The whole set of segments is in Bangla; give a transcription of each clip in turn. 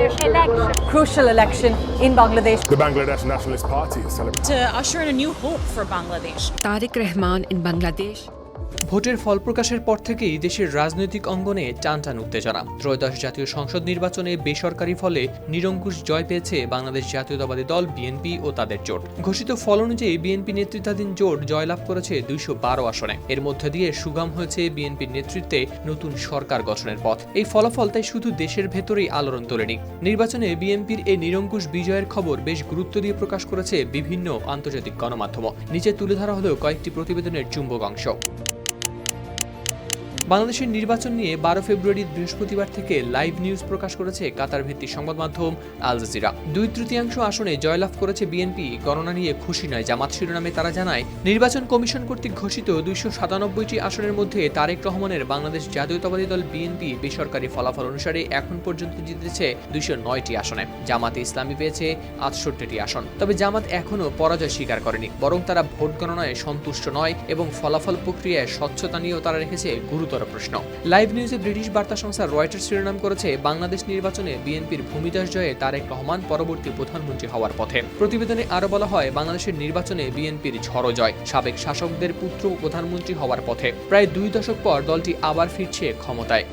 Crucial election in Bangladesh. The Bangladesh Nationalist Party is celebrating to usher in a new hope for Bangladesh. Tariq Rahman in Bangladesh. ভোটের ফল প্রকাশের পর থেকেই দেশের রাজনৈতিক অঙ্গনে টানটান উত্তেজনা। ত্রয়োদশ জাতীয় সংসদ নির্বাচনে বেসরকারি ফলে নিরঙ্কুশ জয় পেয়েছে বাংলাদেশ জাতীয়তাবাদী দল বিএনপি ও তাদের জোট। ঘোষিত ফল অনুযায়ী বিএনপি নেতৃত্বাধীন জোট জয়লাভ করেছে 212 আসনে। এর মধ্য দিয়ে সুগম হয়েছে বিএনপির নেতৃত্বে নতুন সরকার গঠনের পথ। এই ফলাফল তাই শুধু দেশের ভেতরেই আলোড়ন তোলেনি। নির্বাচনে বিএনপির এই নিরঙ্কুশ বিজয়ের খবর বেশ গুরুত্ব দিয়ে প্রকাশ করেছে বিভিন্ন আন্তর্জাতিক গণমাধ্যম। নিচে তুলে ধরা হলো কয়েকটি প্রতিবেদনের চুম্বক অংশ। বাংলাদেশের নির্বাচন নিয়ে 12 ফেব্রুয়ারি বৃহস্পতিবার থেকে লাইভ নিউজ প্রকাশ করেছে কাতার ভিত্তিক সংবাদ মাধ্যম আল জাজিরা। 2/3 আসনে জয়লাভ করেছে বিএনপি। গণনা নিয়ে খুশি নয় জামাত শিরোনামে তারা জানায়, নির্বাচন কমিশন কর্তৃক ঘোষিত 297টি আসনের মধ্যে তারেক রহমানের বাংলাদেশ জাতীয়তাবাদী দল বিএনপি বেসরকারি ফলাফল অনুসারে এখন পর্যন্ত জিতেছে 209টি আসনে। জামাতে ইসলামী পেয়েছে 68টি আসন। তবে জামাত এখনও পরাজয় স্বীকার করেনি, বরং তারা ভোট গণনায় সন্তুষ্ট নয় এবং ফলাফল প্রক্রিয়ায় স্বচ্ছতা নিয়েও তারা রেখেছে গুরুত্ব প্রশ্ন। লাইভ নিউজে ব্রিটিশ বার্তা সংস্থা রয়টার্স শিরোনাম করেছে, বাংলাদেশ নির্বাচনে বিএনপির ভূমিধস জয়ে তারেক রহমান পরবর্তী প্রধানমন্ত্রী হওয়ার পথে। প্রতিবেদনে আরো বলা হয়, বাংলাদেশের নির্বাচনে বিএনপির ঝড়ো জয়, সাবেক শাসকদের পুত্র প্রধানমন্ত্রী হওয়ার পথে। প্রায় 2 দশক পর দলটি আবার ফিরছে ক্ষমতায়।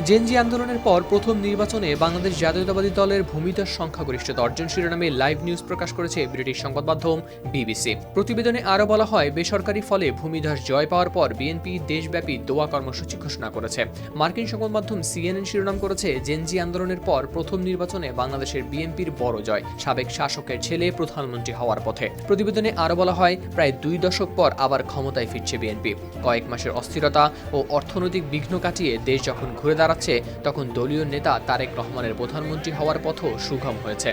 জেনজি আন্দোলনের পর প্রথম নির্বাচনে বাংলাদেশ জাতীয়তাবাদী দলের ভূমিধস সংখ্যাগরিষ্ঠতা অর্জন শিরোনামে লাইভ নিউজ প্রকাশ করেছে ব্রিটিশ সংবাদ মাধ্যম বিবিসি। প্রতিবেদনে আরও বলা হয়, বেসরকারি ফলে ভূমিধস জয় পাওয়ার পর বিএনপি দেশব্যাপী দোয়া কর্মসূচি ঘোষণা করেছে। মার্কিন সংবাদ মাধ্যম সিএনএন শিরোনাম করেছে, জেনজি আন্দোলনের পর প্রথম নির্বাচনে বাংলাদেশের বিএনপির বড় জয়, সাবেক শাসকের ছেলে প্রধানমন্ত্রী হওয়ার পথে। প্রতিবেদনে আরও বলা হয়, প্রায় 2 দশক পর আবার ক্ষমতায় ফিরছে বিএনপি। কয়েক মাসের অস্থিরতা ও অর্থনৈতিক বিঘ্ন কাটিয়ে দেশ যখন ঘুরে দাঁড়াচ্ছে, তখন দলীয় নেতা তারেক রহমানের প্রধানমন্ত্রী হওয়ার পথও সুগম হয়েছে।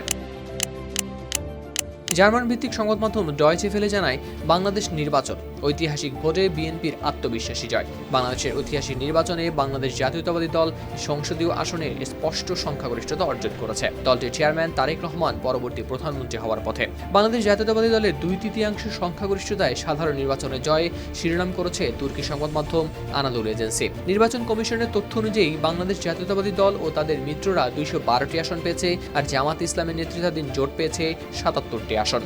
জার্মান ভিত্তিক সংবাদ মাধ্যম ডয়েচে ভেলে জানায়, বাংলাদেশ নির্বাচন ঐতিহাসিক ভোটে বিএনপির আত্মবিশ্বাসী জয়। বাংলাদেশের ঐতিহাসিক নির্বাচনে বাংলাদেশ জাতীয়তাবাদী দল সংসদীয় আসনে স্পষ্ট সংখ্যাগরিষ্ঠতা অর্জন করেছে। দলটির চেয়ারম্যান তারেক রহমান পরবর্তী প্রধানমন্ত্রী হওয়ার পথে। বাংলাদেশ জাতীয়তাবাদী দলের 2/3 সংখ্যাগরিষ্ঠতায় সাধারণ নির্বাচনে জয়ে শিরোনাম করেছে তুর্কি সংবাদ মাধ্যম আনাদোলু এজেন্সি। নির্বাচন কমিশনের তথ্য অনুযায়ী বাংলাদেশ জাতীয়তাবাদী দল ও তাদের মিত্ররা 212টি আসন পেয়েছে, আর জামাত ইসলামের নেতৃত্বাধীন জোট পেয়েছে 77টি আসন।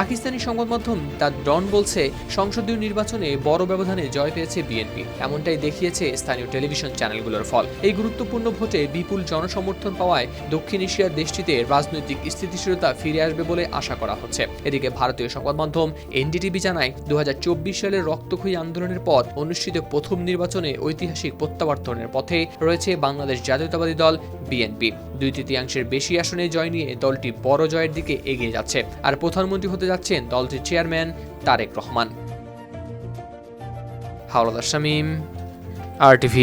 পাকিস্তানি সংবাদ মাধ্যম দ্য ডন বলছে, সংসদীয় নির্বাচনে বড় ব্যবধানে জয় পেয়েছে বিএনপি। এমনটাই দেখিয়েছে স্থানীয় টেলিভিশন চ্যানেলগুলোর ফল। এই গুরুত্বপূর্ণ ভোটে বিপুল জনসমর্থন পাওয়ায় দক্ষিণ এশিয়ার দেশটিতে রাজনৈতিক স্থিতিশীলতা ফিরে আসবে বলে আশা করা হচ্ছে। এদিকে ভারতীয় সংবাদ মাধ্যম এনডিটিভি জানায়, 2024 সালের রক্তক্ষয়ী আন্দোলনের পর অনুষ্ঠিত প্রথম নির্বাচনে ঐতিহাসিক প্রত্যাবর্তনের পথে রয়েছে বাংলাদেশ জাতীয়তাবাদী দল বিএনপি। 2/3 বেশি আসনে জয় নিয়ে দলটি বড় জয়ের দিকে এগিয়ে যাচ্ছে, আর প্রধানমন্ত্রী হতে যাচ্ছেন দলটির চেয়ারম্যান তারেক রহমান। হাওলাদার শামীম, RTV।